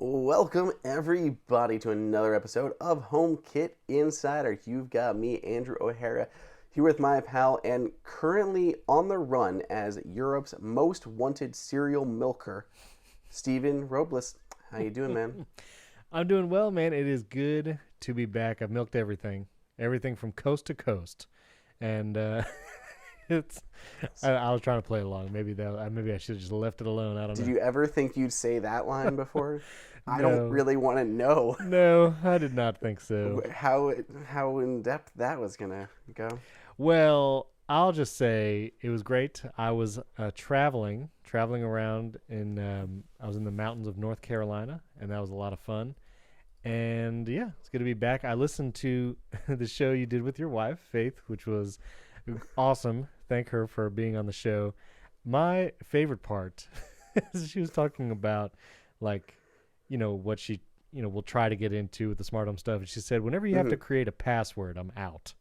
Welcome, everybody, to another episode of HomeKit Insider. You've got me, Andrew O'Hara, here with my pal, and currently on the run as Europe's most wanted cereal milker, Steven Robles. How you doing, man? I'm doing well, man. It is good to be back. I've milked everything from coast to coast, and it's. I was trying to play along. Maybe I should have just left it alone. I don't know. Did you ever think you'd say that line before? I No. don't really want to know No, I did not think so. how in depth that was gonna go. Well, I'll just say it was great. I was traveling around I was in the mountains of North Carolina, and that was a lot of fun. And yeah, it's good to be back. I listened to the show you did with your wife, Faith, which was awesome. Thank her for being on the show. My favorite part is she was talking about, like, what she, will try to get into with the smart home stuff. And she said, whenever you have to create a password, I'm out.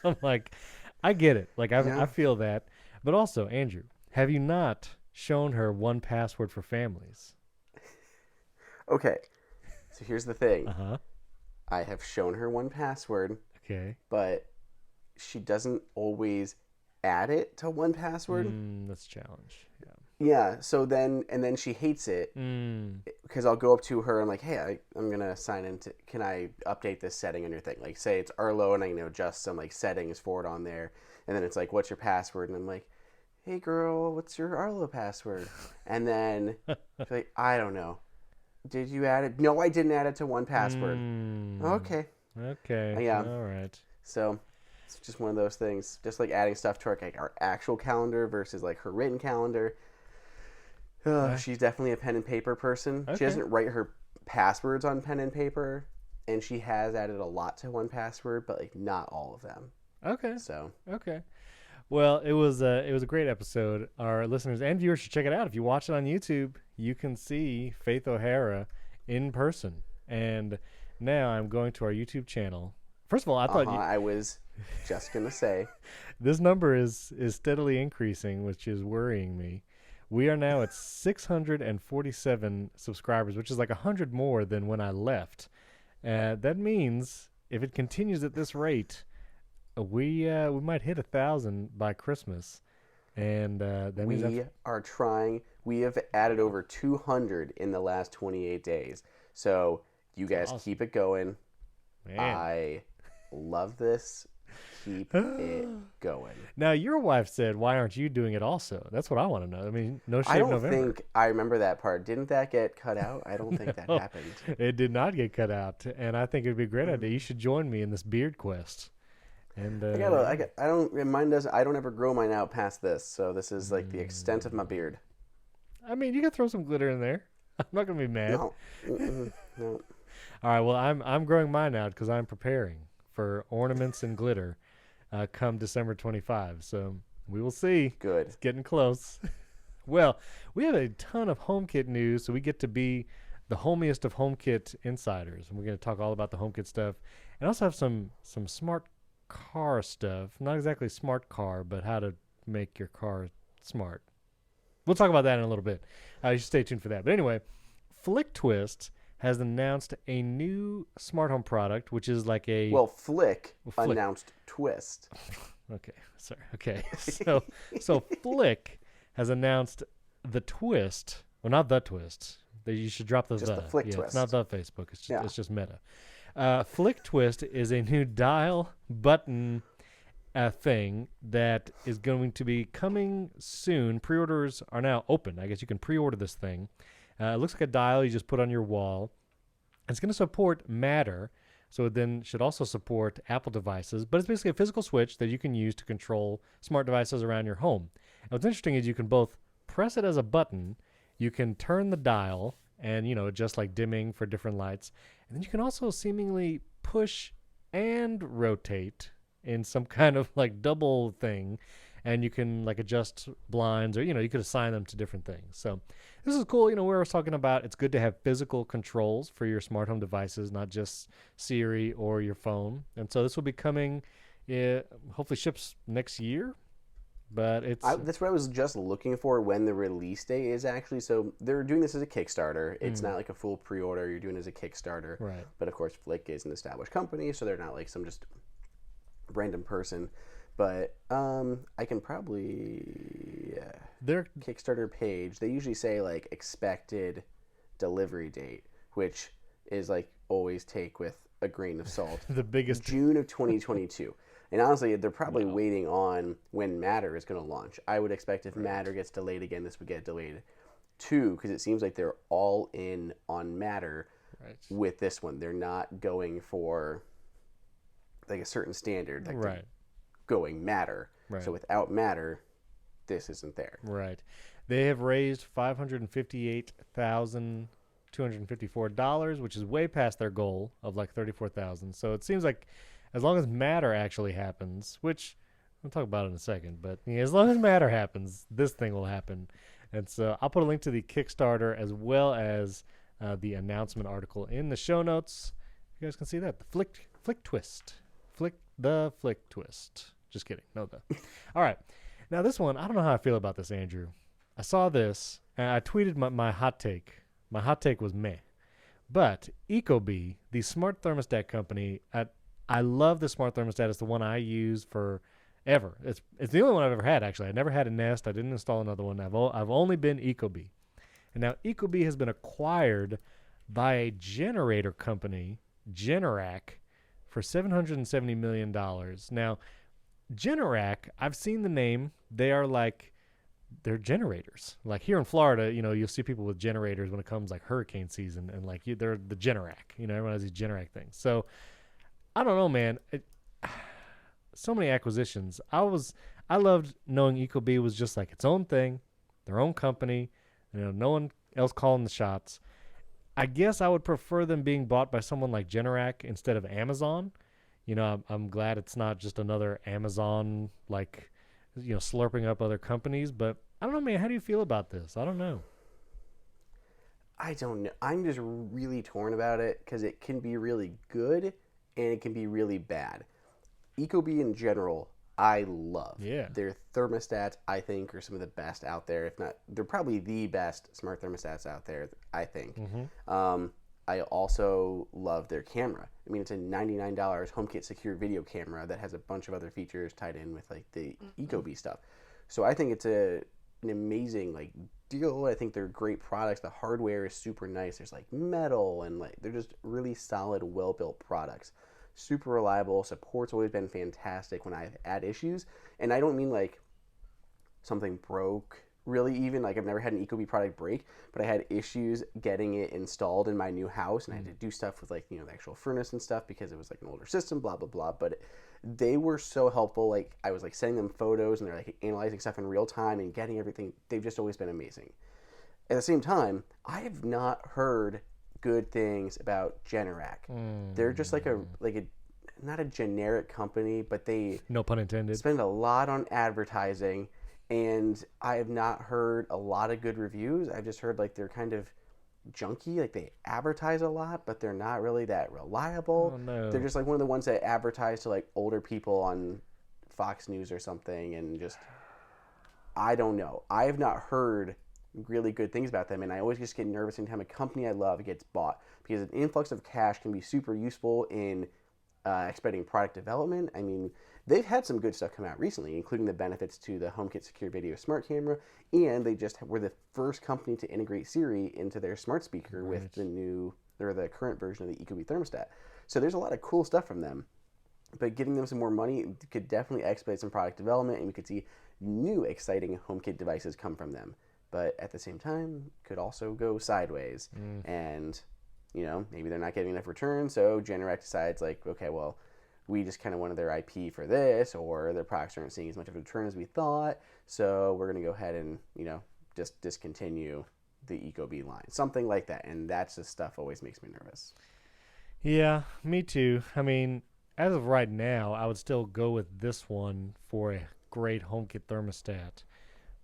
I'm like, I get it. Like, I feel that. But also, Andrew, have you not shown her 1Password for families? Okay, so here's the thing. Uh-huh. I have shown her 1Password, Okay. but she doesn't always add it to 1Password. That's a challenge. Yeah. Yeah, so then she hates it because I'll go up to her and like, hey, I'm gonna sign into. Can I update this setting on your thing? Like, say it's Arlo and I adjust some like settings for it on there, and then it's like, what's your password? And I'm like, hey girl, what's your Arlo password? And then she's like, I don't know. Did you add it? No, I didn't add it to 1Password. Okay. Okay. Yeah. All right. So it's just one of those things. Just like adding stuff to our actual calendar versus like her written calendar. She's definitely a pen and paper person. Okay. She doesn't write her passwords on pen and paper, and she has added a lot to 1Password, but like not all of them. Okay. So Okay. Well, it was a great episode. Our listeners and viewers should check it out. If you watch it on YouTube, you can see Faith O'Hara in person. And now I'm going to our YouTube channel. First of all, I thought I was just gonna say this number is steadily increasing, which is worrying me. We are now at 647 subscribers, which is like 100 more than when I left. That means if it continues at this rate, we might hit 1,000 by Christmas, and that means we are trying. We have added over 200 in the last 28 days. So you guys awesome. Keep it going. Man. I love this. Keep it going. Now, your wife said, "Why aren't you doing it also?" That's what I want to know. I mean, no shave I don't November. think I remember that part. Didn't that get cut out? I don't think that happened. It did not get cut out, and I think it'd be a great idea. You should join me in this beard quest. And I don't ever grow mine out past this, so this is like the extent of my beard. I mean, you can throw some glitter in there. I'm not gonna be mad. No. No. All right. Well, I'm growing mine out because I'm preparing for ornaments and glitter come December 25. So we will see. Good. It's getting close. Well, we have a ton of HomeKit news, so we get to be the homiest of HomeKit insiders, and we're going to talk all about the HomeKit stuff, and also have some smart car stuff. Not exactly smart car, but how to make your car smart. We'll talk about that in a little bit. You should stay tuned for that. But anyway, Flic Twist has announced a new smart home product, which is like a... Well, Flic announced Twist. Okay, sorry. Okay, so Flic has announced the Twist. Well, not the Twist. You should drop those. Just the Flic Twist. It's not the Facebook. It's just Meta. Flic Twist is a new dial button thing that is going to be coming soon. Pre-orders are now open. I guess you can pre-order this thing. It looks like a dial you just put on your wall. It's going to support Matter, so it then should also support Apple devices. But it's basically a physical switch that you can use to control smart devices around your home. And what's interesting is you can both press it as a button, you can turn the dial and, adjust like dimming for different lights. And then you can also seemingly push and rotate in some kind of like double thing. And you can like adjust blinds or, you could assign them to different things. So this is cool. Where I was talking about it's good to have physical controls for your smart home devices, not just Siri or your phone. And so this will be coming, hopefully ships next year. but that's what I was just looking for when the release date is actually. So they're doing this as a Kickstarter. It's not like a full pre-order. You're doing it as a Kickstarter. Right. But of course, Flic is an established company, so they're not like some just random person. But I can probably their Kickstarter page. They usually say like expected delivery date, which is like always take with a grain of salt. The biggest June of 2022. And honestly, they're probably waiting on when Matter is going to launch. I would expect if Matter gets delayed again, this would get delayed too, because it seems like they're all in on Matter with this one. They're not going for like a certain standard. Like they're going Matter. So without Matter, this isn't there. Right. They have raised $558,254, which is way past their goal of like $34,000. So it seems like as long as Matter actually happens, which we'll talk about in a second, but as long as Matter happens, this thing will happen. And so I'll put a link to the Kickstarter as well as the announcement article in the show notes. You guys can see that. The Flic Twist. The Flic Twist. Just kidding. No, the. All right. Now this one, I don't know how I feel about this, Andrew. I saw this, and I tweeted my hot take. My hot take was meh. But Ecobee, the smart thermostat company, I love the smart thermostat. It's the one I use for ever. It's the only one I've ever had, actually. I never had a Nest. I didn't install another one. I've only been Ecobee. And now Ecobee has been acquired by a generator company, Generac, for $770 million. Now, Generac, I've seen the name. They're generators. Like here in Florida, you'll see people with generators when it comes like hurricane season, and like they're the Generac. Everyone has these Generac things. So I don't know, man. So many acquisitions. I loved knowing Ecobee was just like its own thing, their own company. No one else calling the shots. I guess I would prefer them being bought by someone like Generac instead of Amazon. I'm glad it's not just another Amazon, like, slurping up other companies. But I don't know, man. How do you feel about this? I don't know. I don't know. I'm just really torn about it because it can be really good and it can be really bad. Ecobee in general, I love. Yeah. Their thermostats, I think, are some of the best out there. If not, they're probably the best smart thermostats out there, I think. Mm-hmm. I also love their camera. I mean, it's a $99 HomeKit secure video camera that has a bunch of other features tied in with like the Ecobee stuff. So I think it's an amazing like deal. I think they're great products. The hardware is super nice. There's like metal and like they're just really solid, well-built products. Super reliable. Support's always been fantastic when I've had issues. And I don't mean like something broke. Really, even like I've never had an Ecobee product break, but I had issues getting it installed in my new house, and I had to do stuff with like the actual furnace and stuff because it was like an older system, blah blah blah. But they were so helpful. Like I was like sending them photos, and they're like analyzing stuff in real time and getting everything. They've just always been amazing. At the same time, I have not heard good things about Generac. They're just like a not a generic company, but they no pun intended spend a lot on advertising. And I have not heard a lot of good reviews. I've just heard like they're kind of junky. Like they advertise a lot, but they're not really that reliable. Oh, no. They're just like one of the ones that advertise to like older people on Fox News or something. And just, I don't know. I have not heard really good things about them. And I always just get nervous anytime a company I love gets bought because an influx of cash can be super useful in expediting product development. I mean, they've had some good stuff come out recently, including the benefits to the HomeKit Secure Video Smart Camera, and they just were the first company to integrate Siri into their smart speaker with the current version of the Ecobee thermostat. So there's a lot of cool stuff from them, but giving them some more money could definitely expedite some product development, and we could see new exciting HomeKit devices come from them. But at the same time, could also go sideways, and maybe they're not getting enough return, so Generac decides like, okay, well, we just kind of wanted their IP for this, or their products aren't seeing as much of a return as we thought, so we're going to go ahead and, just discontinue the Ecobee line. Something like that, and that's the stuff always makes me nervous. Yeah, me too. I mean, as of right now, I would still go with this one for a great HomeKit thermostat,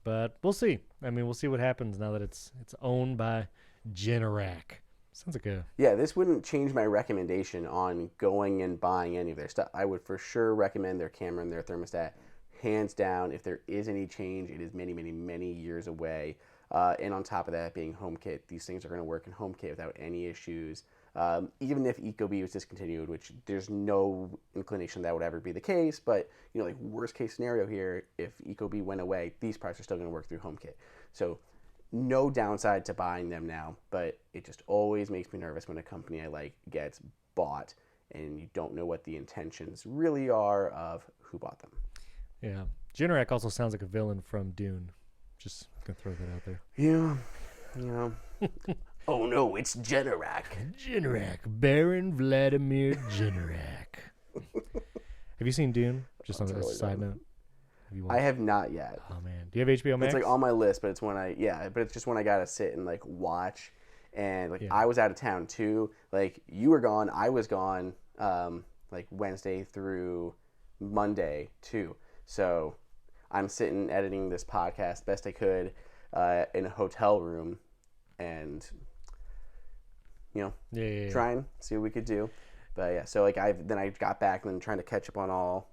but we'll see. I mean, we'll see what happens now that it's owned by Generac. Sounds like a... Yeah, this wouldn't change my recommendation on going and buying any of their stuff. I would for sure recommend their camera and their thermostat, hands down, if there is any change, it is many, many, many years away. And on top of that, being HomeKit, these things are going to work in HomeKit without any issues. Even if Ecobee was discontinued, which there's no inclination that would ever be the case, but like worst case scenario here, if Ecobee went away, these products are still going to work through HomeKit. So no downside to buying them now, but it just always makes me nervous when a company I like gets bought and you don't know what the intentions really are of who bought them. Yeah. Generac also sounds like a villain from Dune. Just gonna throw that out there. Yeah. Oh no, it's Generac. Generac. Baron Vladimir Generac. Have you seen Dune? Just on a side note. I have not yet. Oh man, do you have HBO Max? It's like on my list, but it's just when I gotta sit and like watch, and like I was out of town too. Like you were gone, I was gone, like Wednesday through Monday too. So I'm sitting editing this podcast best I could in a hotel room, and trying see what we could do. But yeah, so like I got back and then trying to catch up on all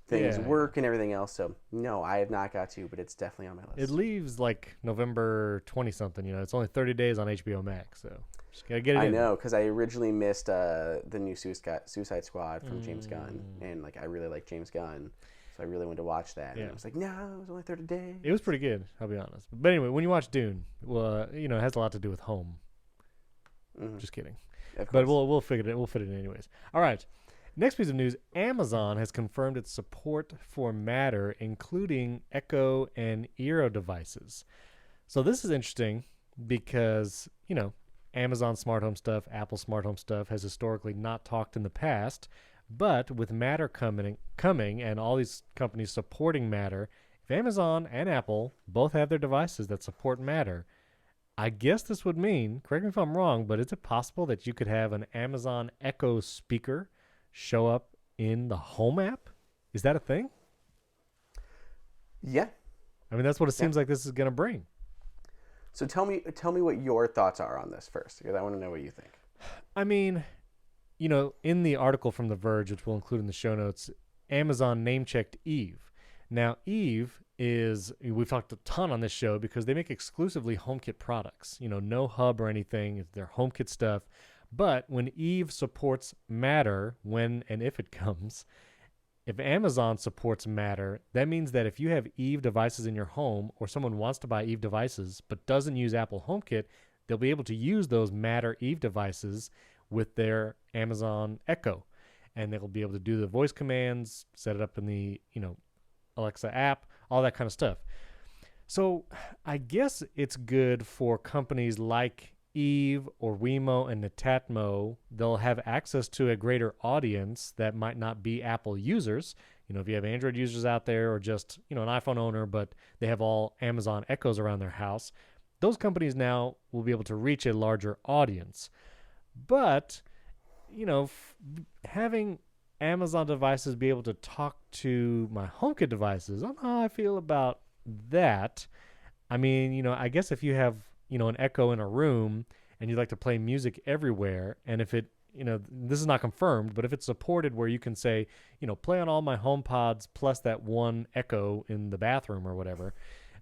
things, work and everything else. So no, I have not got to, but it's definitely on my list. It leaves like November 20 something. It's only 30 days on HBO Max, so just gotta get it. I know, because I originally missed the new Suicide Squad from James Gunn, and like I really like James Gunn, so I really wanted to watch that. And I was like, no, it was only 30 days. It was pretty good, I'll be honest. But anyway, when you watch Dune, well, it has a lot to do with home. Just kidding. But we'll figure it. We'll fit it in anyways. All right. Next piece of news, Amazon has confirmed its support for Matter, including Echo and Eero devices. So this is interesting because, Amazon smart home stuff, Apple smart home stuff has historically not talked in the past, but with Matter coming and all these companies supporting Matter, if Amazon and Apple both have their devices that support Matter, I guess this would mean, correct me if I'm wrong, but is it possible that you could have an Amazon Echo speaker show up in the Home app? Is that a thing? Yeah. I mean, that's what it seems like this is going to bring. So tell me what your thoughts are on this first, because I want to know what you think. I mean, in the article from The Verge, which we'll include in the show notes, Amazon name-checked Eve. Now, Eve we've talked a ton on this show because they make exclusively HomeKit products. No hub or anything. It's their HomeKit stuff. But when Eve supports Matter, when and if it comes, if Amazon supports Matter, that means that if you have Eve devices in your home or someone wants to buy Eve devices but doesn't use Apple HomeKit, they'll be able to use those Matter Eve devices with their Amazon Echo. And they'll be able to do the voice commands, set it up in the, Alexa app, all that kind of stuff. So I guess it's good for companies like Eve or Wemo and Netatmo. They'll have access to a greater audience that might not be Apple users. If you have Android users out there or just, an iPhone owner, but they have all Amazon Echoes around their house, those companies now will be able to reach a larger audience. But, having Amazon devices be able to talk to my HomeKit devices, I don't know how I feel about that. I mean, I guess if you have an Echo in a room and you'd like to play music everywhere, and if it, this is not confirmed, but if it's supported where you can say, play on all my HomePods plus that one Echo in the bathroom or whatever,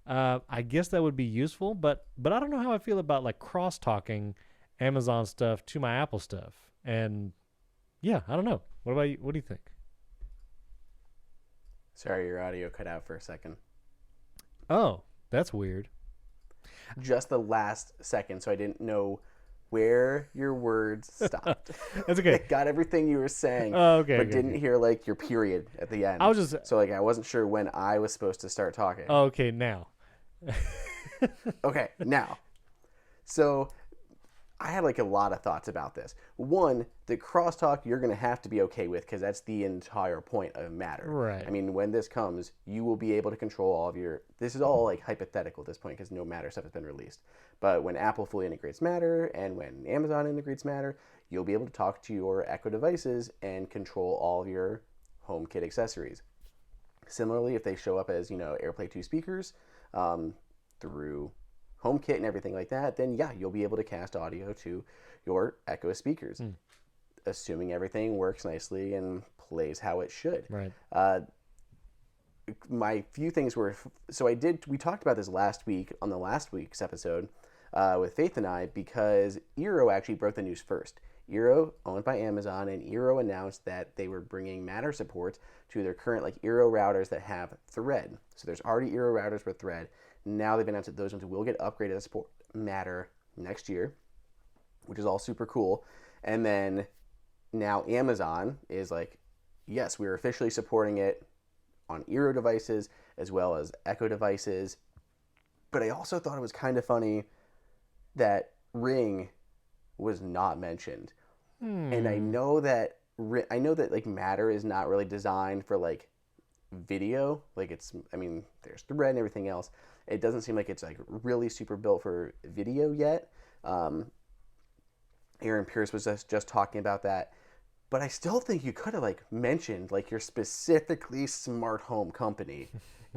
I guess that would be useful, but I don't know how I feel about like cross-talking Amazon stuff to my Apple stuff. And yeah, I don't know. What about you? What do you think? Sorry, your audio cut out for a second. Oh, that's weird. Just the last second, so I didn't know where your words stopped. That's okay. I got everything you were saying, but didn't hear like your period at the end. I was just so like I wasn't sure when I was supposed to start talking. Okay, now. Okay, now. So I had like a lot of thoughts about this. One, the crosstalk you're going to have to be okay with because that's the entire point of Matter. Right. I mean, when this comes, you will be able to control all of your... This is all like hypothetical at this point because no Matter stuff has been released. But when Apple fully integrates Matter and when Amazon integrates Matter, you'll be able to talk to your Echo devices and control all of your HomeKit accessories. Similarly, if they show up as, AirPlay 2 speakers through HomeKit and everything like that, then yeah, you'll be able to cast audio to your Echo speakers, assuming everything works nicely and plays how it should. Right. my few things were, we talked about this last week on the last week's episode with Faith and I, because Eero actually broke the news first. Eero, owned by Amazon, and Eero announced that they were bringing Matter support to their current like Eero routers that have Thread. So there's already Eero routers with Thread. Now they've announced that those ones will get upgraded to support Matter next year, which is all super cool. And then now Amazon is like, yes, we're officially supporting it on Eero devices as well as Echo devices. But I also thought it was kind of funny that Ring was not mentioned. And I know that like Matter is not really designed for like video. Like there's Thread and everything else. It doesn't seem like it's like really super built for video yet. Aaron Pierce was just talking about that. But I still think you could have like mentioned like your specifically smart home company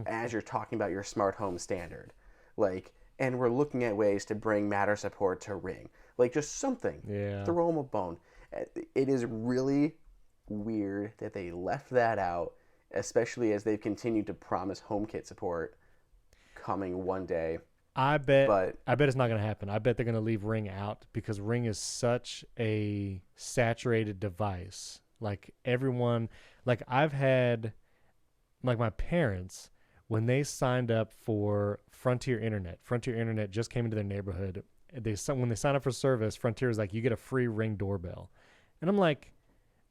as you're talking about your smart home standard. Like, and we're looking at ways to bring Matter support to Ring. Like just something. Yeah. Throw them a bone. It is really weird that they left that out, especially as they've continued to promise HomeKit support coming one day. I bet it's not going to happen. I bet they're going to leave Ring out because Ring is such a saturated device. Like everyone, like I've had, like my parents, when they signed up for Frontier Internet just came into their neighborhood. When they sign up for service, Frontier is like, you get a free Ring doorbell. And I'm like,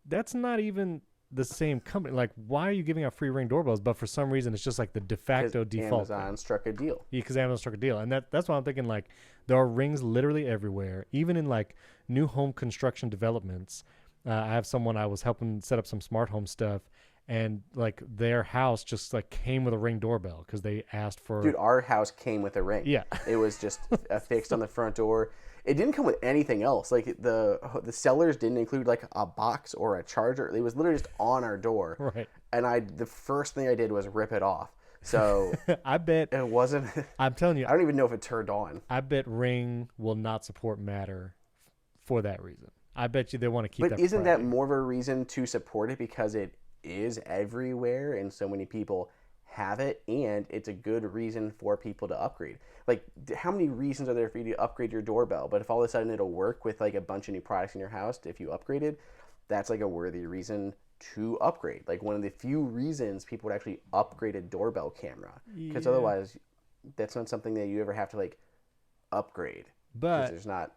that's not even the same company. Like, why are you giving out free Ring doorbells? But for some reason, it's just like the de facto default. Amazon struck a deal. Yeah, because Amazon struck a deal. And that's why I'm thinking, like, there are Rings literally everywhere, even in, like, new home construction developments. I have someone I was helping set up some smart home stuff, and, like, their house just, like, came with a Ring doorbell because they asked for... Dude, our house came with a Ring. Yeah. It was just affixed on the front door. It didn't come with anything else. Like the sellers didn't include like a box or a charger. It was literally just on our door. Right. And the first thing I did was rip it off. So I bet it wasn't. I'm telling you, I don't even know if it turned on. I bet Ring will not support Matter for that reason. I bet you they want to keep. But isn't that more of a reason to support it because it is everywhere and so many people have it, and it's a good reason for people to upgrade. Like, how many reasons are there for you to upgrade your doorbell? But if all of a sudden it'll work with like a bunch of new products in your house, if you upgraded, that's like a worthy reason to upgrade. Like one of the few reasons people would actually upgrade a doorbell camera, because otherwise that's not something that you ever have to like upgrade. But there's not.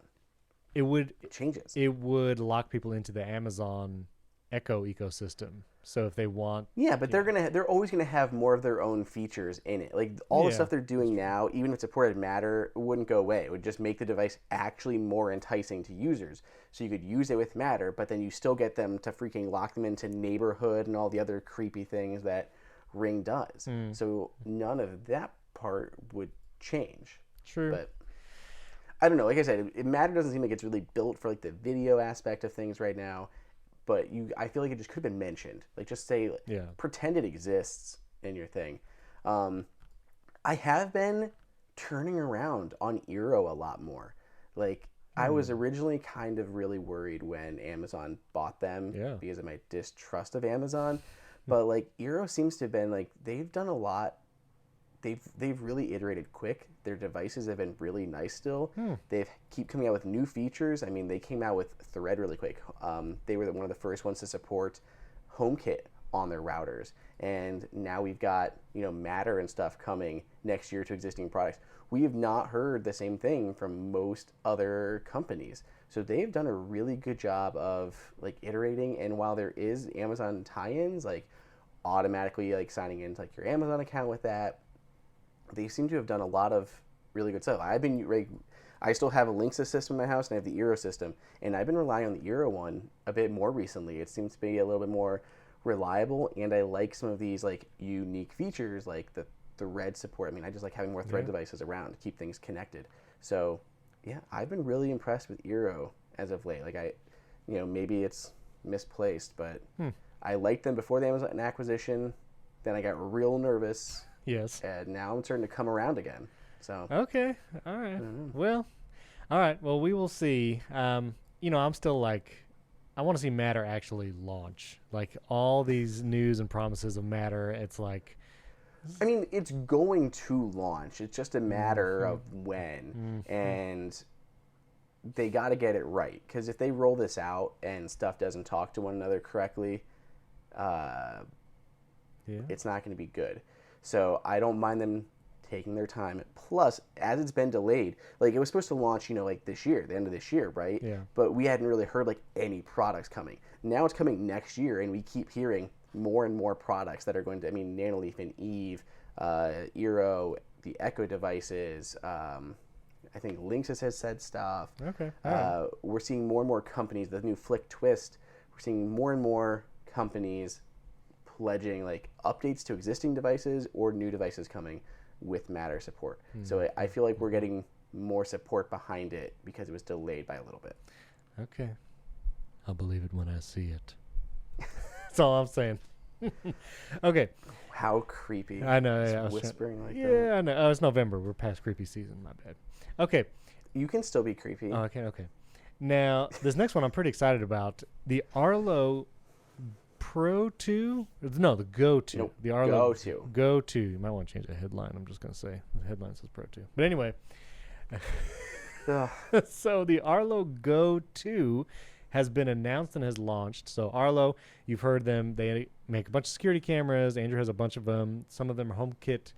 It changes. It would lock people into the Amazon Echo ecosystem. So if they want, but they're always gonna have more of their own features in it. Like all the stuff they're doing now, even if it supported Matter, it wouldn't go away. It would just make the device actually more enticing to users. So you could use it with Matter, but then you still get them to freaking lock them into Neighborhood and all the other creepy things that Ring does. So none of that part would change. True. But I don't know. Like I said, Matter doesn't seem like it's really built for like the video aspect of things right now. But I feel like it just could have been mentioned. Like, just say, pretend it exists in your thing. I have been turning around on Eero a lot more. Like, I was originally kind of really worried when Amazon bought them because of my distrust of Amazon. But, like, Eero seems to have been, like, they've done a lot. They've really iterated quick. Their devices have been really nice still. They keep coming out with new features. I mean, they came out with Thread really quick. They were one of the first ones to support HomeKit on their routers. And now we've got, Matter and stuff coming next year to existing products. We have not heard the same thing from most other companies. So they've done a really good job of like iterating. And while there is Amazon tie-ins, like automatically like signing into like your Amazon account with that, they seem to have done a lot of really good stuff. I still have a Linksys system in my house, and I have the Eero system, and I've been relying on the Eero one a bit more recently. It seems to be a little bit more reliable, and I like some of these like unique features, like the Thread support. I mean, I just like having more Thread devices around to keep things connected. So, I've been really impressed with Eero as of late. Like maybe it's misplaced, but I liked them before the Amazon acquisition. Then I got real nervous. Yes. And now I'm starting to come around again. So. Okay. All right. Well, all right. Well, we will see. I'm still like, I want to see Matter actually launch. Like all these news and promises of Matter, it's like, I mean, it's going to launch. It's just a matter of when. And they got to get it right. Because if they roll this out and stuff doesn't talk to one another correctly, it's not going to be good. So I don't mind them taking their time. Plus, as it's been delayed, like it was supposed to launch, like this year, the end of this year, right? Yeah. But we hadn't really heard like any products coming. Now it's coming next year, and we keep hearing more and more products that are going to, Nanoleaf and Eve, Eero, the Echo devices. I think Linksys has said stuff. Okay. We're seeing more and more companies, the new Flic Twist, we're seeing more and more companies pledging like updates to existing devices or new devices coming with Matter support. So I feel like we're getting more support behind it because it was delayed by a little bit. Okay. I'll believe it when I see it. That's all I'm saying. Okay. How creepy. I know. Yeah, whispering like that. Yeah, I know. Oh, it's November. We're past creepy season. My bad. Okay. You can still be creepy. Oh, okay. Now, this next one I'm pretty excited about. The Arlo Pro Two? No, the Go Two. Nope. The Arlo Go 2. You might want to change the headline. I'm just going to say the headline says Pro 2. But anyway. So the Arlo Go 2 has been announced and has launched. So Arlo, you've heard them. They make a bunch of security cameras. Andrew has a bunch of them. Some of them are HomeKit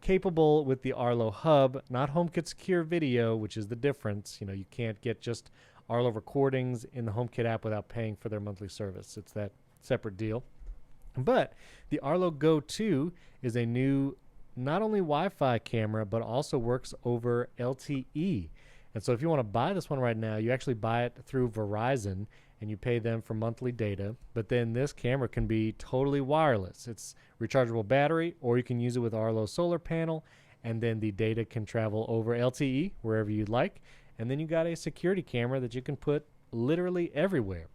capable with the Arlo Hub, not HomeKit Secure Video, which is the difference. You can't get just Arlo recordings in the HomeKit app without paying for their monthly service. It's that separate deal. But the Arlo Go 2 is a new not only Wi-Fi camera, but also works over LTE. And so if you want to buy this one right now, you actually buy it through Verizon and you pay them for monthly data. But then this camera can be totally wireless. It's rechargeable battery, or you can use it with Arlo solar panel, and then the data can travel over LTE wherever you'd like. And then you got a security camera that you can put literally everywhere.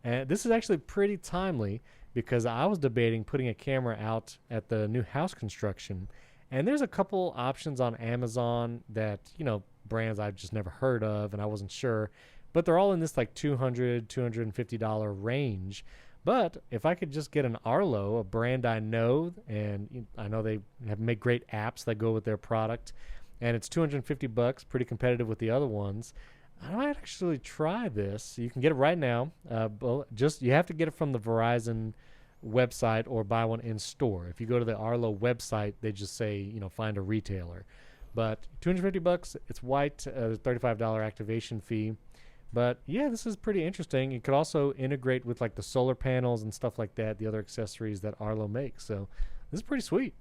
And this is actually pretty timely because I was debating putting a camera out at the new house construction. And there's a couple options on Amazon that, brands I've just never heard of and I wasn't sure. But they're all in this like $200, $250 range. But if I could just get an Arlo, a brand I know, and I know they make great apps that go with their product, and it's $250, pretty competitive with the other ones, I might actually try this. You can get it right now. You have to get it from the Verizon website or buy one in store. If you go to the Arlo website, they just say, find a retailer. But $250, it's white, $35 activation fee. But yeah, this is pretty interesting. It could also integrate with like the solar panels and stuff like that, the other accessories that Arlo makes. So this is pretty sweet.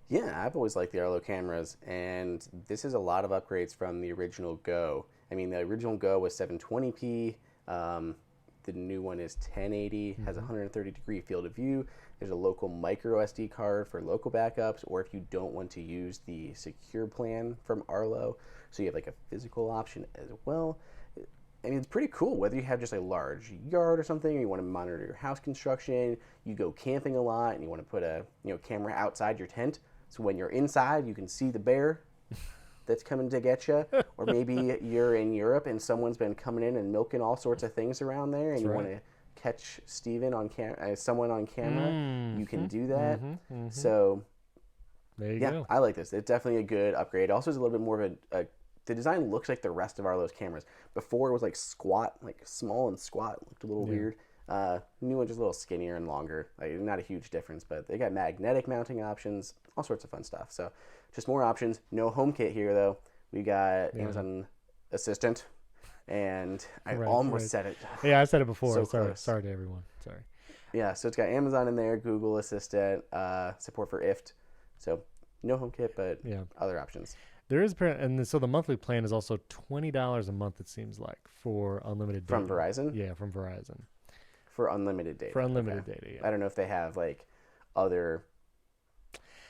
Yeah, I've always liked the Arlo cameras, and this is a lot of upgrades from the original Go. The original Go was 720p. The new one is 1080, has a 130-degree field of view. There's a local micro SD card for local backups, or if you don't want to use the secure plan from Arlo, so you have like a physical option as well. It's pretty cool, whether you have just a large yard or something, or you want to monitor your house construction, you go camping a lot, and you want to put a camera outside your tent, so when you're inside, you can see the bear that's coming to get you. Or maybe you're in Europe and someone's been coming in and milking all sorts of things around there, and you want to catch someone on camera. You can do that. So there you go. I like this. It's definitely a good upgrade. Also, is a little bit more of the design looks like the rest of Arlo's cameras. Before it was like squat, like small and squat. It looked a little weird. New one just a little skinnier and longer. Like not a huge difference, but they got magnetic mounting options, all sorts of fun stuff. So just more options. No HomeKit here though. We got Amazon Assistant, and I almost said it. Yeah, I said it before. So sorry to everyone. Sorry. Yeah, so it's got Amazon in there, Google Assistant, support for IFT. So no HomeKit, but other options. There is, and so the monthly plan is also $20 a month. It seems like for unlimited data. From Verizon. Yeah, from Verizon. For unlimited data. Data, yeah. I don't know if they have like other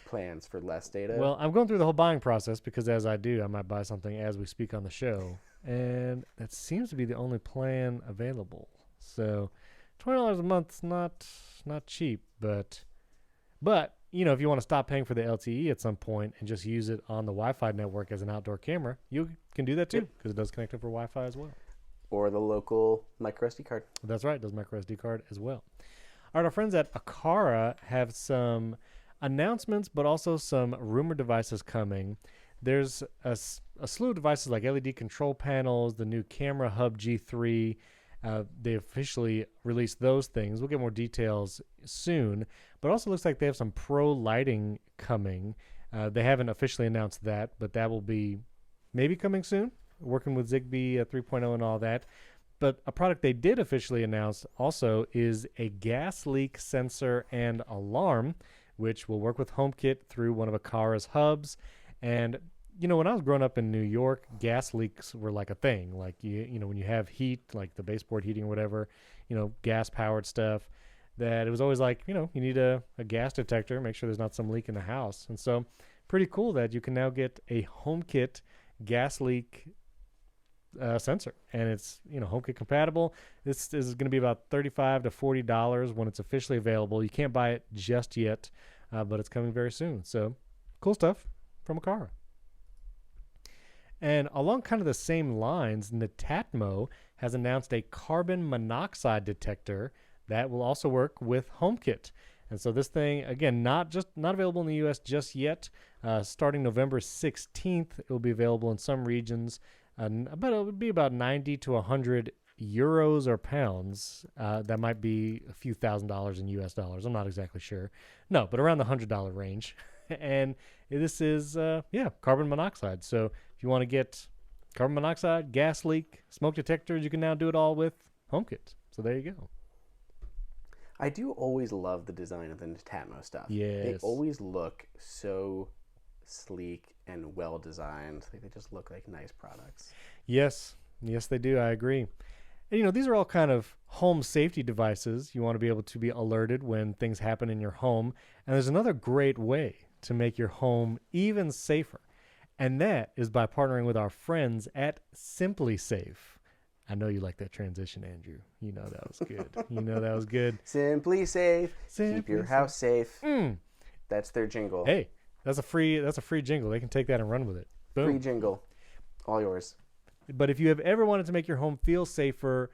plans for less data. Well, I'm going through the whole buying process because as I do, I might buy something as we speak on the show. And that seems to be the only plan available. So $20 a month's not cheap, but if you want to stop paying for the LTE at some point and just use it on the Wi-Fi network as an outdoor camera, you can do that too because it does connect over Wi-Fi as well. Or the local micro SD card. That's right. It does micro SD card as well. All right, our friends at Aqara have some announcements, but also some rumored devices coming. There's a slew of devices like LED control panels, the new Camera Hub G3. They officially released those things. We'll get more details soon. But it also looks like they have some pro lighting coming. They haven't officially announced that, but that will be maybe coming soon, working with Zigbee 3.0 and all that. But a product they did officially announce also is a gas leak sensor and alarm, which will work with HomeKit through one of Aqara's hubs. And, when I was growing up in New York, gas leaks were like a thing. Like, when you have heat, like the baseboard heating or whatever, gas-powered stuff, that it was always like, you need a gas detector, make sure there's not some leak in the house. And so pretty cool that you can now get a HomeKit gas leak sensor. And it's, HomeKit compatible. This is going to be about $35 to $40 when it's officially available. You can't buy it just yet, but it's coming very soon. So cool stuff from Aqara. And along kind of the same lines, Netatmo has announced a carbon monoxide detector that will also work with HomeKit. And so this thing, again, not available in the U.S. just yet. Starting November 16th, it will be available in some regions. It would be about 90 to 100 euros or pounds. That might be a few $1,000s in U.S. dollars. I'm not exactly sure. No, but around the $100 range. And this is, carbon monoxide. So if you want to get carbon monoxide, gas leak, smoke detectors, you can now do it all with HomeKit. So there you go. I do always love the design of the Netatmo stuff. Yes. They always look so sleek and well designed. Like they just look like nice products. Yes, they do. I agree. And these are all kind of home safety devices. You want to be able to be alerted when things happen in your home. And there's another great way to make your home even safer. And that is by partnering with our friends at SimpliSafe. I know you like that transition, Andrew. That was good. That was good. SimpliSafe. Simply Keep your safe. house safe. That's their jingle. Hey, that's a free jingle. They can take that and run with it. Boom. Free jingle. All yours. But if you have ever wanted to make your home feel safer,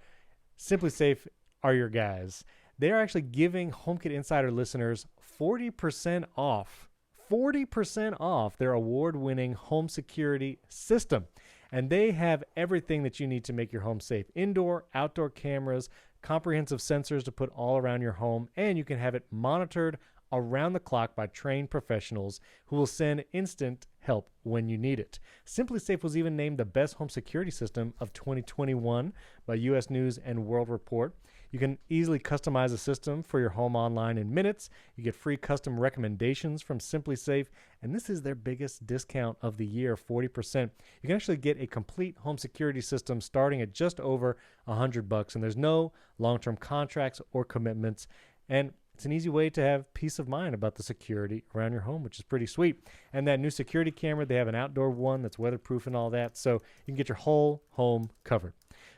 SimpliSafe are your guys. They are actually giving HomeKit Insider listeners 40% off. 40% off their award-winning home security system. And they have everything that you need to make your home safe. Indoor, outdoor cameras, comprehensive sensors to put all around your home, and you can have it monitored around the clock by trained professionals who will send instant help when you need it. SimpliSafe was even named the best home security system of 2021 by U.S. News and World Report. You can easily customize a system for your home online in minutes. You get free custom recommendations from SimpliSafe, and this is their biggest discount of the year, 40%. You can actually get a complete home security system starting at just over $100, and there's no long-term contracts or commitments, and it's an easy way to have peace of mind about the security around your home, which is pretty sweet. And that new security camera, they have an outdoor one that's weatherproof and all that, so you can get your whole home covered.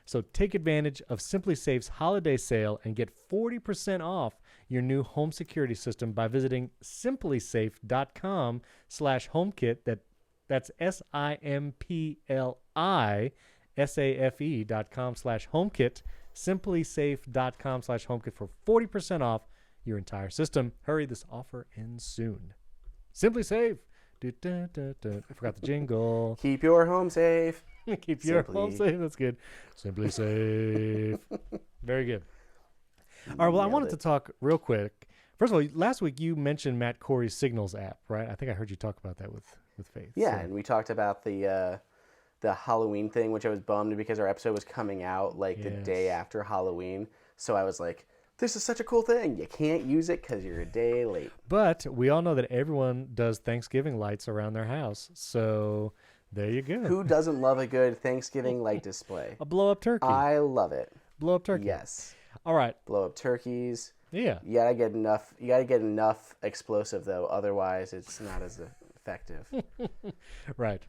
So take advantage of SimpliSafe's holiday sale and get 40% off your new home security system by visiting simplisafe.com/HomeKit. That's SIMPLISAFE.com/HomeKit. SimpliSafe.com/HomeKit for 40% off your entire system. Hurry, this offer ends soon. SimpliSafe. I forgot the jingle. Keep your home safe. Keep your home safe. That's good. SimpliSafe. Very good. All right, well, I wanted to talk real quick. First of all, last week you mentioned Matt Corey's Signals app, right? I think I heard you talk about that with Faith. Yeah, and we talked about the Halloween thing, which I was bummed because our episode was coming out the day after Halloween. So I was like, this is such a cool thing. You can't use it because you're a day late. But we all know that everyone does Thanksgiving lights around their house. So there you go. Who doesn't love a good Thanksgiving light display? A blow-up turkey. I love it. Blow-up turkey. Yes. All right. Blow-up turkeys. Yeah. You gotta get enough explosive though, otherwise it's not as effective. Right.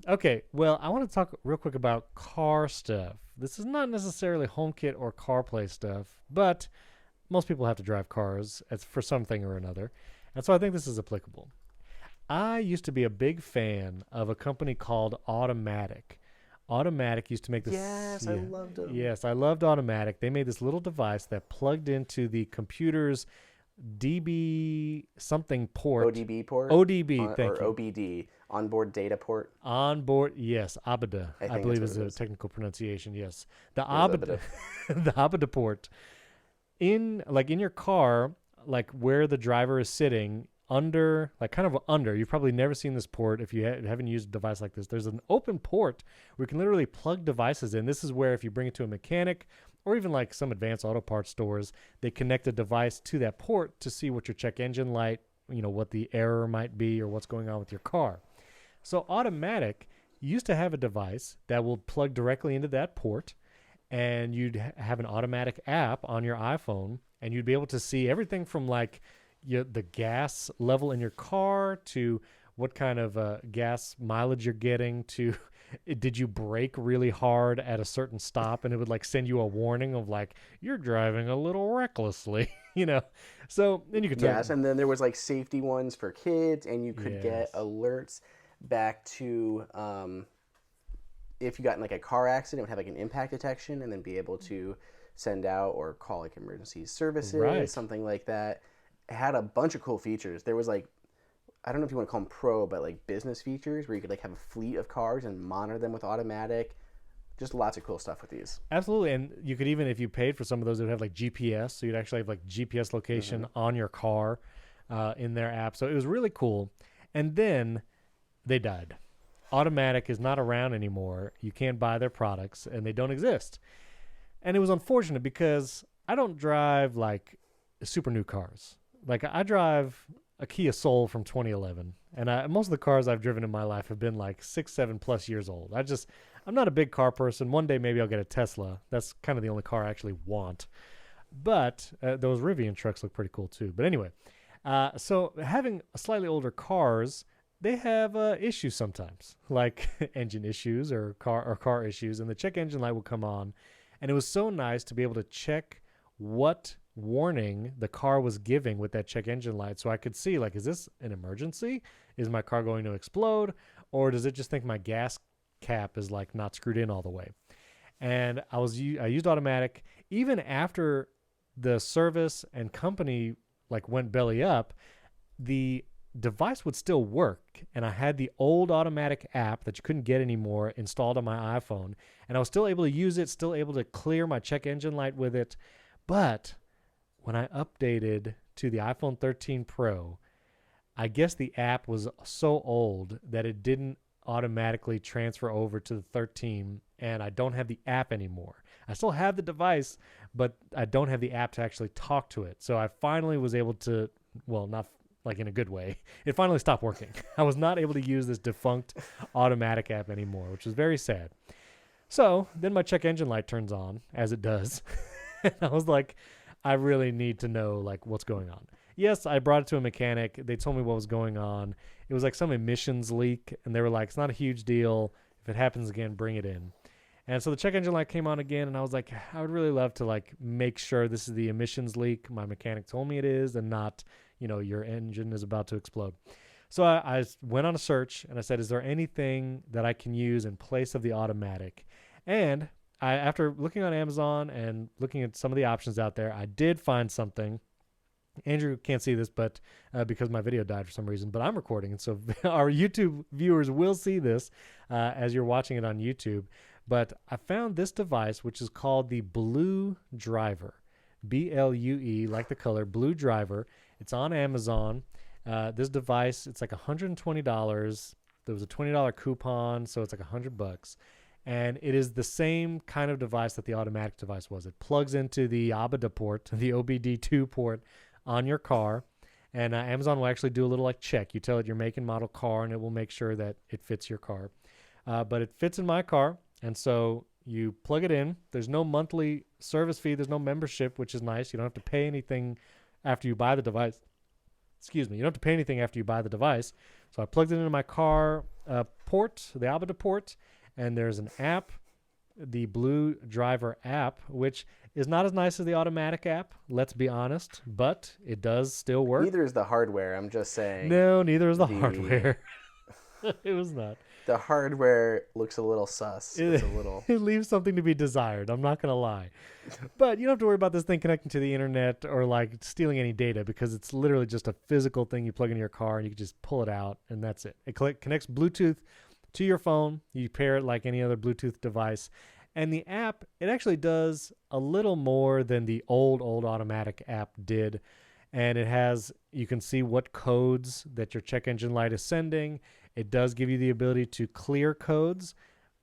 Okay, well, I want to talk real quick about car stuff. This is not necessarily HomeKit or CarPlay stuff, but most people have to drive cars for something or another, and so I think this is applicable. I used to be a big fan of a company called Automatic. Automatic used to make this. Yes, I loved them. Yes, I loved Automatic. They made this little device that plugged into the computer's DB something port. ODB port? ODB, thank or you. OBD, onboard data port. Onboard, yes, ABDA, I believe is the technical pronunciation, yes. The ABDA, the ABDA port. In your car, like where the driver is sitting, under, like kind of under, you've probably never seen this port if you haven't used a device like this. There's an open port where you can literally plug devices in. This is where if you bring it to a mechanic or even like some advanced auto parts stores, they connect a device to that port to see what your check engine light, what the error might be or what's going on with your car. So Automatic used to have a device that will plug directly into that port, and you'd have an Automatic app on your iPhone, and you'd be able to see everything from like the gas level in your car to what kind of gas mileage you're getting to did you brake really hard at a certain stop, and it would like send you a warning of like you're driving a little recklessly. So then you could and then there was like safety ones for kids, and you could get alerts back to if you got in like a car accident, it would have like an impact detection, and then be able to send out or call like emergency services, something like that. It had a bunch of cool features. There was like, I don't know if you want to call them pro, but like business features where you could like have a fleet of cars and monitor them with Automatic. Just lots of cool stuff with these. Absolutely. And you could even, if you paid for some of those, it would have like GPS. So you'd actually have like GPS location on your car in their app. So it was really cool. And then they died. Automatic is not around anymore. You can't buy their products, and they don't exist. And it was unfortunate because I don't drive like super new cars. Like I drive a Kia Soul from 2011, and most of the cars I've driven in my life have been like 6-7 plus years old. I'm not a big car person. One day maybe I'll get a Tesla. That's kind of the only car I actually want. But those Rivian trucks look pretty cool too. But anyway, so having slightly older cars, they have issues sometimes, like engine issues or car issues, and the check engine light will come on. And it was so nice to be able to check what warning the car was giving with that check engine light, so I could see like, is this an emergency? Is my car going to explode? Or does it just think my gas cap is like not screwed in all the way? And I used Automatic even after the service and company like went belly up. The device would still work, and I had the old Automatic app that you couldn't get anymore installed on my iPhone, and I was still able to use it, still able to clear my check engine light with it. But when I updated to the iPhone 13 Pro, I guess the app was so old that it didn't automatically transfer over to the 13, and I don't have the app anymore. I still have the device, but I don't have the app to actually talk to it. So I finally was able to, well, not like in a good way, it finally stopped working. I was not able to use this defunct Automatic app anymore, which was very sad. So then my check engine light turns on, as it does. And I was like, I really need to know like what's going on. Yes, I brought it to a mechanic. They told me what was going on. It was like some emissions leak, and they were like, it's not a huge deal. If it happens again, bring it in. And so the check engine light came on again, and I was like, I would really love to like make sure this is the emissions leak my mechanic told me it is, and not, your engine is about to explode. So I went on a search, and I said, is there anything that I can use in place of the Automatic? And after looking on Amazon and looking at some of the options out there, I did find something. Andrew can't see this, but because my video died for some reason, but I'm recording, and so our YouTube viewers will see this as you're watching it on YouTube. But I found this device, which is called the Blue Driver, BLUE, like the color, Blue Driver. It's on Amazon. This device, it's like $120. There was a $20 coupon, so it's like $100. And it is the same kind of device that the Automatic device was. It plugs into the ABDA port, the OBD2 port on your car. And Amazon will actually do a little like check. You tell it your make and model car, and it will make sure that it fits your car. But it fits in my car. And so you plug it in. There's no monthly service fee. There's no membership, which is nice. You don't have to pay anything after you buy the device. Excuse me. You don't have to pay anything after you buy the device. So I plugged it into my car port, the ABDA port. And there's an app, the Blue Driver app, which is not as nice as the Automatic app, let's be honest, but it does still work. Neither is the hardware, I'm just saying. No, neither is the hardware. It was not. the hardware looks a little sus. It's a little. It leaves something to be desired. I'm not gonna lie, but you don't have to worry about this thing connecting to the internet or like stealing any data because it's literally just a physical thing you plug into your car and you can just pull it out and that's it. It connects Bluetooth to your phone. You pair it like any other Bluetooth device, and the app it actually does a little more than the old automatic app did. And it has, you can see what codes that your check engine light is sending. It does give you the ability to clear codes.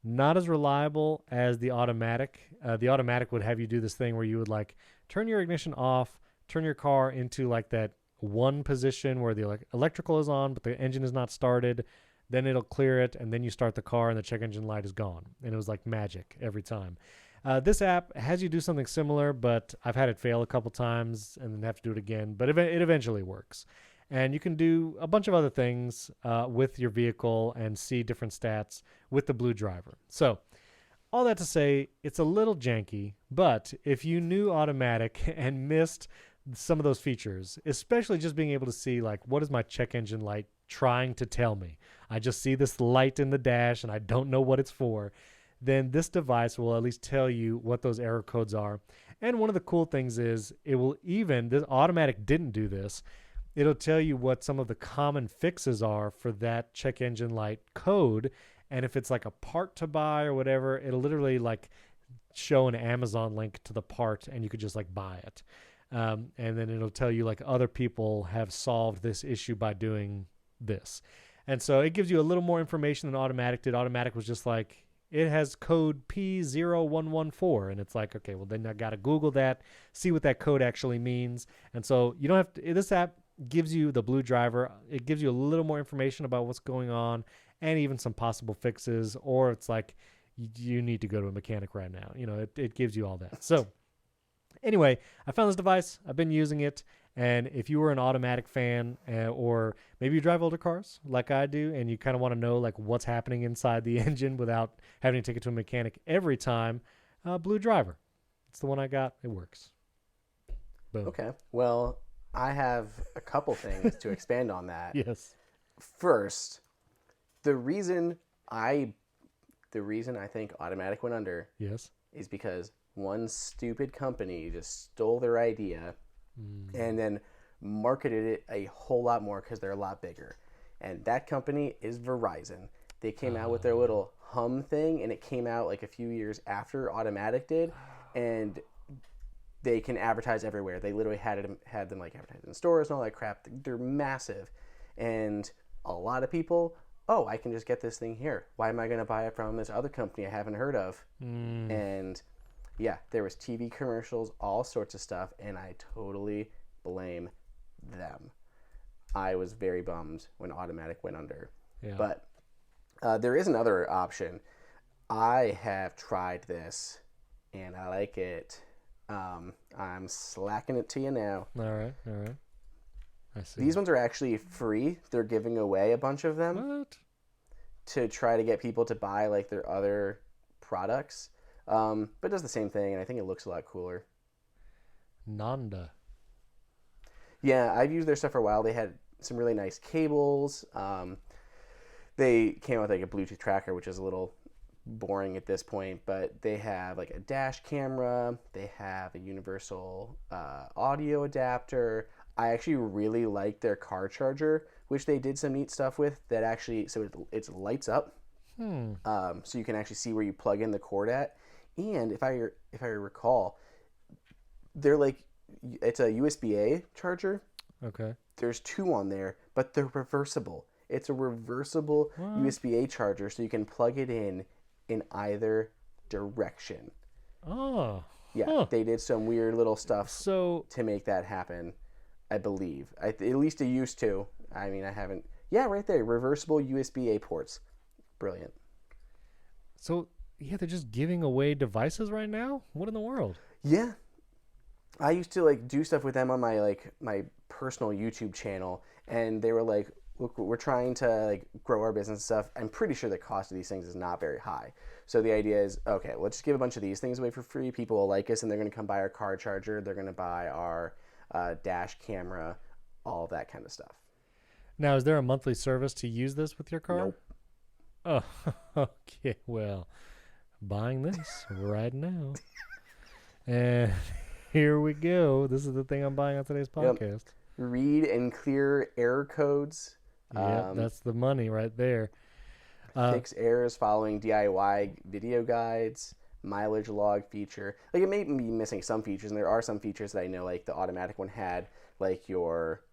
Not as reliable as the automatic. The automatic would have you do this thing where you would like turn your ignition off, turn your car into like that one position where the electrical is on, but the engine is not started. Then it'll clear it, and then you start the car, and the check engine light is gone. And it was like magic every time. This app has you do something similar, but I've had it fail a couple times and then have to do it again. But it eventually works. And you can do a bunch of other things with your vehicle and see different stats with the Blue Driver. So all that to say, it's a little janky, but if you knew automatic and missed some of those features, especially just being able to see like what is my check engine light trying to tell me? I just see this light in the dash and I don't know what it's for. Then this device will at least tell you what those error codes are. And one of the cool things is it will this automatic didn't do this. It'll tell you what some of the common fixes are for that check engine light code. And if it's like a part to buy or whatever, it'll literally like show an Amazon link to the part and you could just like buy it. And then it'll tell you like other people have solved this issue by doing this. And so it gives you a little more information than automatic did. Automatic was just like, it has code P0114. And it's like, okay, well, then I got to Google that, see what that code actually means. And so you don't have to, this app gives you the Blue Driver. It gives you a little more information about what's going on and even some possible fixes. Or it's like, you need to go to a mechanic right now. You know, it gives you all that. So anyway, I found this device. I've been using it. And if you were an automatic fan or maybe you drive older cars like I do and you kind of want to know like what's happening inside the engine without having to take it to a mechanic every time, Blue Driver. It's the one I got. It works. Boom. Okay. Well, I have a couple things to expand on that. Yes. First, the reason I think automatic went under is because one stupid company just stole their idea and then marketed it a whole lot more because they're a lot bigger. And that company is Verizon. They came out with their little hum thing, and it came out like a few years after automatic did, and they can advertise everywhere. They literally had them like advertised in stores and all that crap. They're massive. And a lot of people, I can just get this thing here. Why am I going to buy it from this other company I haven't heard of? And yeah, there was TV commercials, all sorts of stuff, and I totally blame them. I was very bummed when automatic went under. Yeah. But there is another option. I have tried this, and I like it. I'm slacking it to you now. All right. I see. These ones are actually free. They're giving away a bunch of them. What? To try to get people to buy like their other products. But it does the same thing, and I think it looks a lot cooler. Nanda. Yeah, I've used their stuff for a while. They had some really nice cables. They came out with like a Bluetooth tracker, which is a little boring at this point, but they have like a dash camera. They have a universal audio adapter. I actually really like their car charger, which they did some neat stuff with that actually, so it lights up. So you can actually see where you plug in the cord at. And if I recall, they're like, it's a USB-A charger. Okay. There's two on there, but they're reversible. It's a reversible USB-A charger, so you can plug it in either direction. Oh. Yeah, they did some weird little stuff to make that happen, I believe. At least it used to. I mean, I haven't. Yeah, right there. Reversible USB-A ports. Brilliant. So, yeah, they're just giving away devices right now? What in the world? Yeah. I used to like do stuff with them on my personal YouTube channel, and they were like, look, we're trying to like grow our business and stuff. I'm pretty sure the cost of these things is not very high. So the idea is, okay, let's just give a bunch of these things away for free. People will like us, and they're going to come buy our car charger. They're going to buy our dash camera, all that kind of stuff. Now, is there a monthly service to use this with your car? Nope. Oh, okay. Well, buying this right now. And here we go. This is the thing I'm buying on today's podcast. Yep. Read and clear error codes. Yep, that's the money right there. Fix errors following DIY video guides, mileage log feature. Like, it may be missing some features, and there are some features that I know, like the automatic one had, like your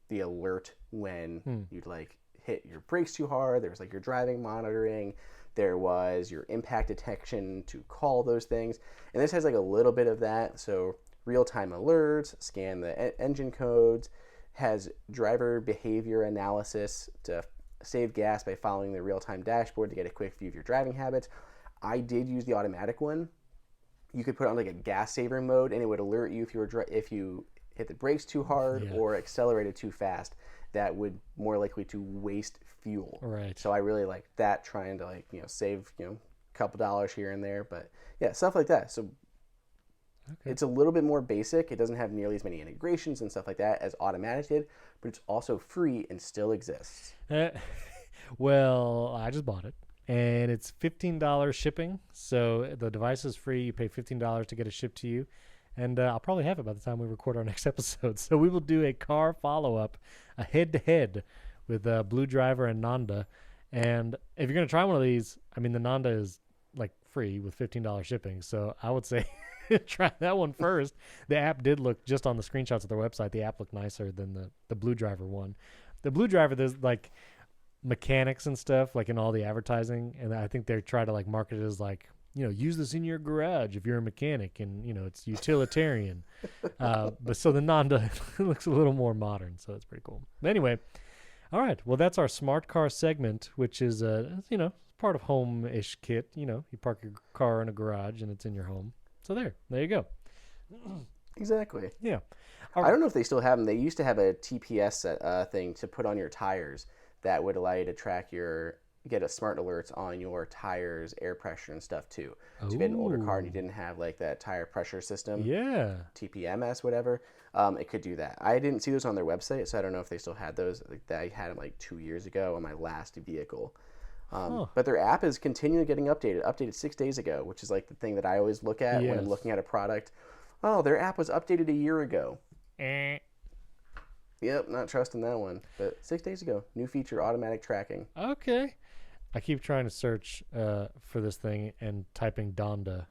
the alert when you'd like hit your brakes too hard. There was like your driving monitoring. There was your impact detection to call those things, and this has like a little bit of that. So real-time alerts, scan the engine codes, has driver behavior analysis to save gas by following the real-time dashboard to get a quick view of your driving habits. I did use the automatic one. You could put it on like a gas saver mode, and it would alert you if you hit the brakes too hard or accelerated too fast. That would more likely to waste fuel. Right. So I really like that, trying to like save a couple dollars here and there, but yeah, stuff like that. So it's a little bit more basic. It doesn't have nearly as many integrations and stuff like that as automatic did, but it's also free and still exists. Well, I just bought it, and it's $15 shipping. So the device is free. You pay $15 to get it shipped to you, and I'll probably have it by the time we record our next episode. So we will do a car follow-up, a head-to-head with Blue Driver and Nanda. And if you're going to try one of these, I mean, the Nanda is like free with $15 shipping. So I would say try that one first. The app did look, just on the screenshots of their website, the app looked nicer than the Blue Driver one. The Blue Driver, there's like mechanics and stuff like in all the advertising, and I think they try to like market it as like, use this in your garage if you're a mechanic, and it's utilitarian. But so the Nanda looks a little more modern, so it's pretty cool. But anyway, all right, well, that's our smart car segment, which is part of home-ish kit. You park your car in a garage and it's in your home. So there you go. Exactly. Yeah. I don't know if they still have them. They used to have a TPS thing to put on your tires that would allow you to get a smart alerts on your tires, air pressure and stuff too. So if you had an older car and you didn't have like that tire pressure system, TPMS, whatever, it could do that. I didn't see those on their website, so I don't know if they still had those. Like, I had them like 2 years ago on my last vehicle. But their app is continually getting updated 6 days ago, which is like the thing that I always look at when I'm looking at a product. Oh, their app was updated a year ago. Yep, not trusting that one. But 6 days ago, new feature, automatic tracking. Okay. I keep trying to search for this thing and typing Donda,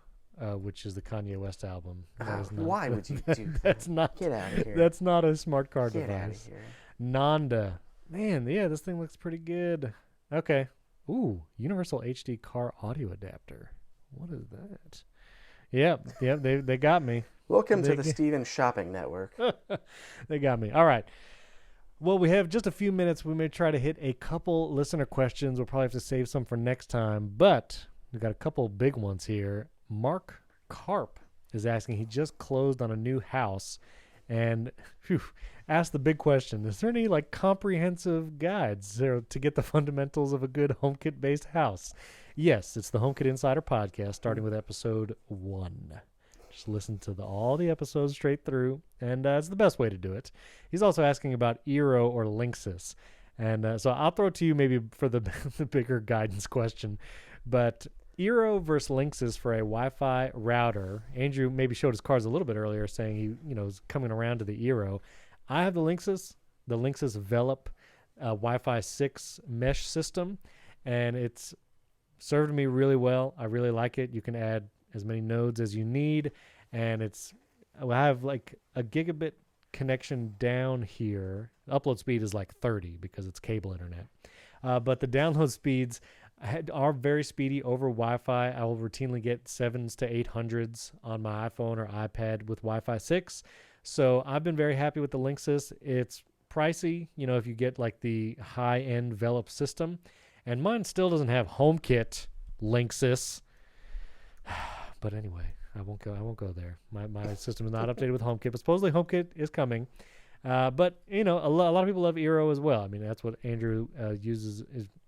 which is the Kanye West album. Why would you do that? That's not. Get out of here. That's not a smart car device. Get out of here. Nanda. Man, yeah, this thing looks pretty good. Okay. Ooh, Universal HD car audio adapter. What is that? Yep, they got me. Welcome to the Steven Shopping Network. They got me. All right. Well, we have just a few minutes. We may try to hit a couple listener questions. We'll probably have to save some for next time, but we've got a couple big ones here. Mark Karp is asking, he just closed on a new house and asked the big question: is there any like comprehensive guides to get the fundamentals of a good HomeKit based house? Yes, it's the HomeKit Insider podcast, starting with episode 1. Just listen to all the episodes straight through, and it's the best way to do it. He's also asking about Eero or Linksys, and so I'll throw it to you maybe for the bigger guidance question. But Eero versus Linksys for a Wi-Fi router. Andrew maybe showed his cards a little bit earlier, saying he is coming around to the Eero. I have the Linksys Velop Wi-Fi 6 mesh system, and it's served me really well. I really like it. You can add as many nodes as you need, and I have like a gigabit connection down here. The upload speed is like 30 because it's cable internet, but the download speeds are very speedy over Wi-Fi. I will routinely get 7s to 800s on my iPhone or iPad with Wi-Fi 6. So I've been very happy with the Linksys. It's pricey, if you get like the high-end Velop system. And mine still doesn't have HomeKit Linksys. But anyway, I won't go there. My system is not updated with HomeKit, but supposedly HomeKit is coming. But a lot of people love Eero as well. I mean, that's what Andrew uses.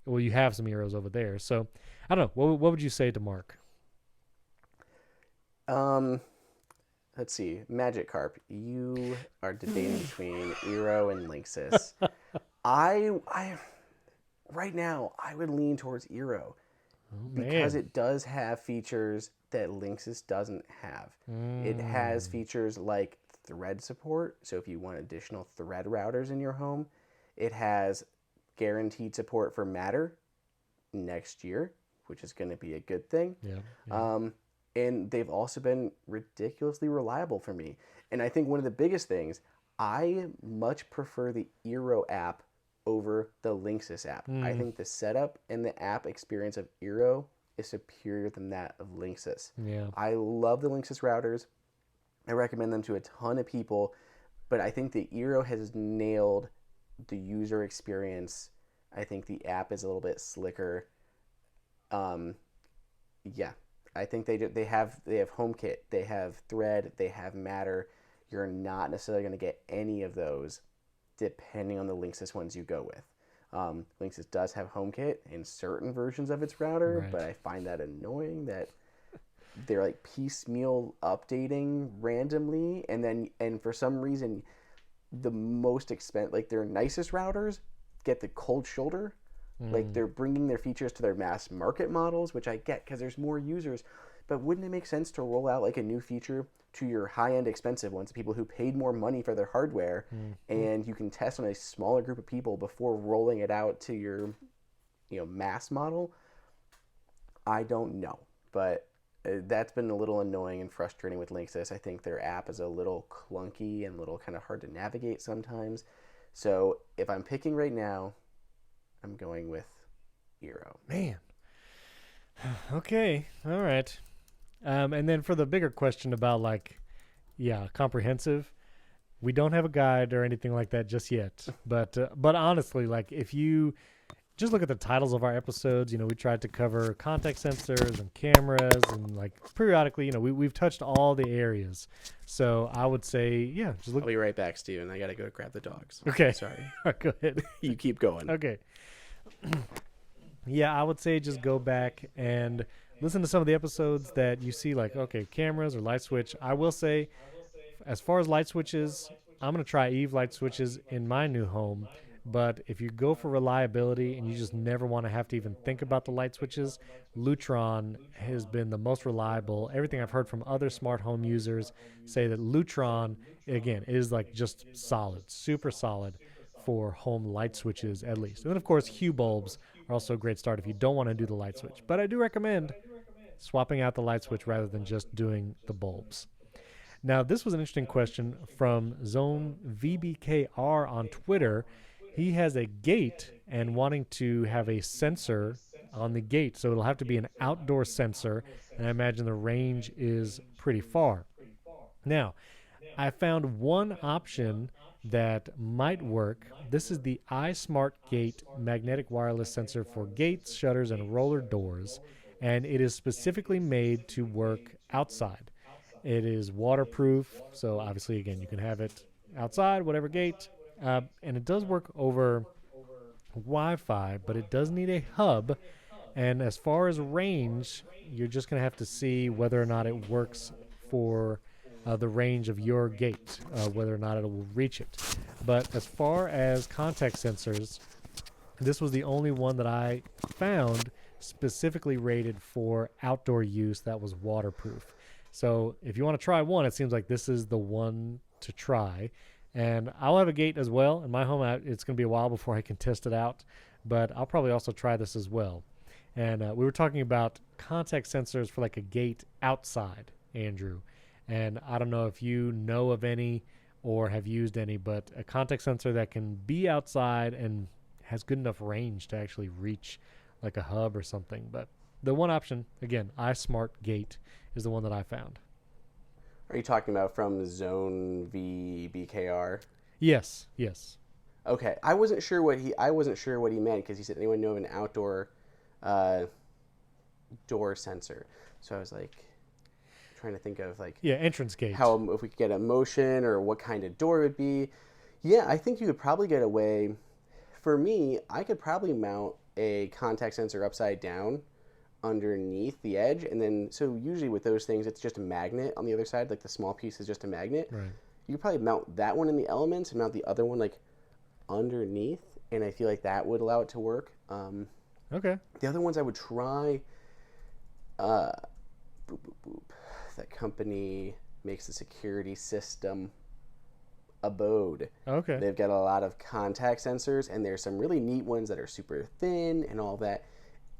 You have some Eeros over there. So I don't know. What would you say to Mark? Let's see. Magic Carp, you are debating between Eero and Linksys. right now, I would lean towards Eero because Man. it does have features that Linksys doesn't have. It has features like thread support. So if you want additional thread routers in your home, it has guaranteed support for Matter next year, which is going to be a good thing. Yeah. And they've also been ridiculously reliable for me. And I think one of the biggest things, I much prefer the Eero app over the Linksys app. I think the setup and the app experience of Eero is superior than that of Linksys. Yeah. I love the Linksys routers. I recommend them to a ton of people, but I think the Eero has nailed the user experience. I think the app is a little bit slicker. Yeah, I think they have HomeKit, they have Thread, they have Matter. You're not necessarily going to get any of those depending on the Linksys ones you go with. Linksys does have HomeKit in certain versions of its router, Right. but I find that annoying that they're like piecemeal updating randomly, and for some reason the most expensive, like their nicest routers get the cold shoulder. Like they're bringing their features to their mass market models, which I get because there's more users. But wouldn't it make sense to roll out like a new feature to your high-end expensive ones, people who paid more money for their hardware, and you can test on a smaller group of people before rolling it out to your, mass model? I don't know, but that's been a little annoying and frustrating with Linksys. I think their app is a little clunky and a little kind of hard to navigate sometimes. So if I'm picking right now, I'm going with Eero. Man. Okay. All right. And then for the bigger question about comprehensive, we don't have a guide or anything like that just yet. But honestly, like if you just look at the titles of our episodes, we tried to cover contact sensors and cameras and like periodically, we've touched all the areas. So I would say, just look. I'll be right back, Steven. I got to go grab the dogs. Okay. Sorry. All right, go ahead. You keep going. Okay. Yeah, I would say just go back and listen to some of the episodes that you see, like, okay, cameras or light switch. I will say, as far as light switches, I'm going to try Eve light switches in my new home. But if you go for reliability and you just never want to have to even think about the light switches, Lutron has been the most reliable. Everything I've heard from other smart home users say that Lutron, again, is like just solid, super solid for home light switches at least. And then, of course, Hue bulbs are also a great start if you don't want to do the light switch. But I do recommend swapping out the light switch rather than just doing the bulbs. Now, this was an interesting question from Zone VBKR on Twitter. He has a gate and wanting to have a sensor on the gate. So it'll have to be an outdoor sensor, and I imagine the range is pretty far. Now, I found one option that might work. This is the Ismartgate magnetic wireless sensor for gates, shutters, and roller doors, and it is specifically made to work outside. It is waterproof, so obviously, again, you can have it outside, whatever gate, and it does work over Wi-Fi, but it does need a hub, and as far as range, you're just going to have to see whether or not it works for the range of your gate, whether or not it will reach it. But as far as contact sensors, this was the only one that I found specifically rated for outdoor use that was waterproof. So if you want to try one, it seems like this is the one to try. And I'll have a gate as well. In my home, it's going to be a while before I can test it out. But I'll probably also try this as well. And we were talking about contact sensors for like a gate outside, Andrew. And I don't know if you know of any or have used any, but a contact sensor that can be outside and has good enough range to actually reach like a hub or something. But the one option, again, Ismartgate is the one that I found. Are you talking about from Zone VBKR? Yes. Okay, I wasn't sure what he meant because he said anyone know of an outdoor door sensor. So I was like trying to think of like entrance gate. How if we could get a motion or what kind of door it would be. Yeah, I think you could probably get away. For me, I could probably mount a contact sensor upside down underneath the edge, and then so usually with those things it's just a magnet on the other side, like the small piece is just a magnet. Right. You could probably mount that one in the elements and mount the other one like underneath, and I feel like that would allow it to work. Okay. The other ones I would try, that company makes the security system, Abode. Okay. They've got a lot of contact sensors, and there's some really neat ones that are super thin and all that.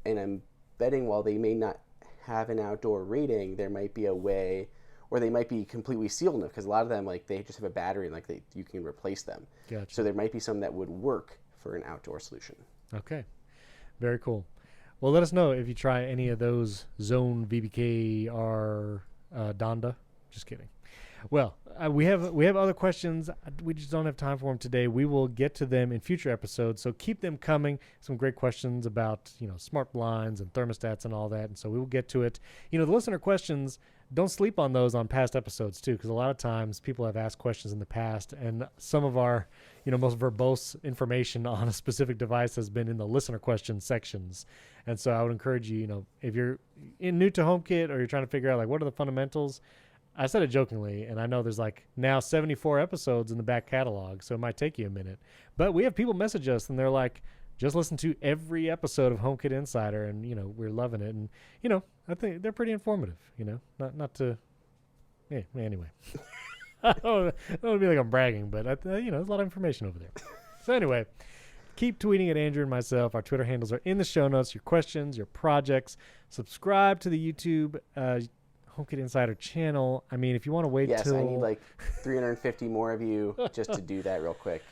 And I'm betting while they may not have an outdoor rating, there might be a way, or they might be completely sealed enough, because a lot of them, like, they just have a battery and, like, you can replace them. Gotcha. So there might be some that would work for an outdoor solution. Okay. Very cool. Well, let us know if you try any of those Zone VBK or Donda. Just kidding. Well, we have other questions. We just don't have time for them today. We will get to them in future episodes, so keep them coming. Some great questions about, smart blinds and thermostats and all that, and so we will get to it. The listener questions, don't sleep on those on past episodes too, because a lot of times people have asked questions in the past, and some of our most verbose information on a specific device has been in the listener question sections. And so I would encourage you, if you're new to HomeKit or you're trying to figure out like what are the fundamentals, I said it jokingly, and I know there's like now 74 episodes in the back catalog, so it might take you a minute. But we have people message us, and they're like, just listen to every episode of HomeKit Insider, and, we're loving it. And, I think they're pretty informative, not to, yeah, anyway. I don't want to be like I'm bragging, but, there's a lot of information over there. So anyway, keep tweeting at Andrew and myself. Our Twitter handles are in the show notes. Your questions, your projects. Subscribe to the YouTube HomeKit Insider channel. I mean, if you want to wait till... Yes, I need like 350 more of you just to do that real quick.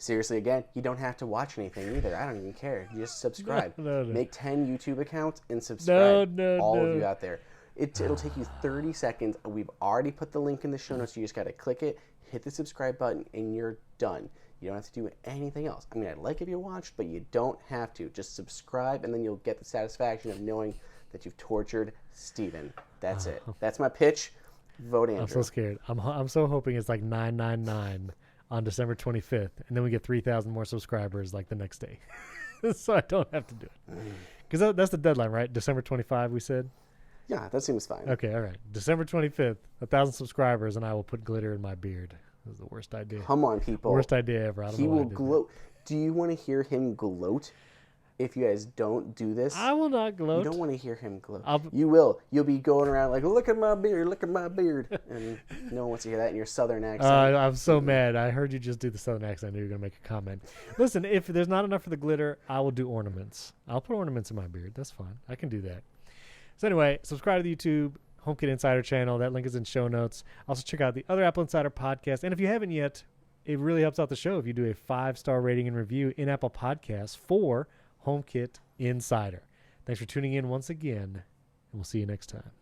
Seriously, again, you don't have to watch anything either. I don't even care. You just subscribe. No. Make 10 YouTube accounts and subscribe. All of you out there. It'll take you 30 seconds. We've already put the link in the show notes. You just got to click it, hit the subscribe button, and you're done. You don't have to do anything else. I mean, I'd like if you watched, but you don't have to. Just subscribe, and then you'll get the satisfaction of knowing that you've tortured Steven. That's it. That's my pitch. Vote Andrew. I'm so scared. I'm so hoping it's like 999 on December 25th, and then we get 3,000 more subscribers like the next day. So I don't have to do it. Because that's the deadline, right? December 25, we said? Yeah, that seems fine. Okay, all right. December 25th, 1,000 subscribers, and I will put glitter in my beard. This is the worst idea. Come on, people. Worst idea ever. I don't he know will gloat. Do you want to hear him gloat? If you guys don't do this, I will not gloat. You don't want to hear him gloat. You will. You'll be going around like, look at my beard, look at my beard. And no one wants to hear that in your southern accent. I'm so mad. I heard you just do the southern accent. I knew you were going to make a comment. Listen, if there's not enough for the glitter, I will do ornaments. I'll put ornaments in my beard. That's fine. I can do that. So anyway, subscribe to the YouTube HomeKit Insider channel. That link is in show notes. Also check out the other Apple Insider podcast. And if you haven't yet, it really helps out the show if you do a 5-star rating and review in Apple Podcasts for HomeKit Insider. Thanks for tuning in once again, and we'll see you next time.